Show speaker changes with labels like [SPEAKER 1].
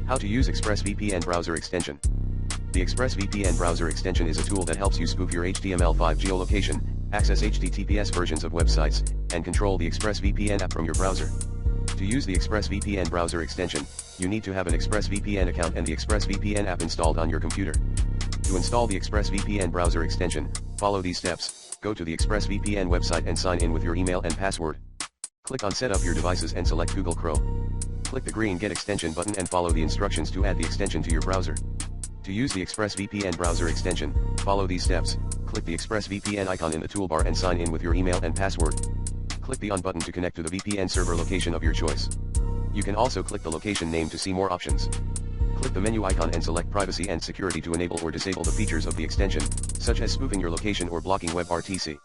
[SPEAKER 1] How to use ExpressVPN browser extension. The ExpressVPN browser extension is a tool that helps you spoof your HTML5 geolocation, access HTTPS versions of websites, and control the ExpressVPN app from your browser. To use the ExpressVPN browser extension, you need to have an ExpressVPN account and the ExpressVPN app installed on your computer. To install the ExpressVPN browser extension, follow these steps. Go to the ExpressVPN website and sign in with your email and password. Click on Set up your devices and select Google Chrome. Click the green Get Extension button and follow the instructions to add the extension to your browser. To use the ExpressVPN browser extension, follow these steps. Click the ExpressVPN icon in the toolbar and sign in with your email and password. Click the On button to connect to the VPN server location of your choice. You can also click the location name to see more options. Click the menu icon and select Privacy and Security to enable or disable the features of the extension, such as spoofing your location or blocking WebRTC.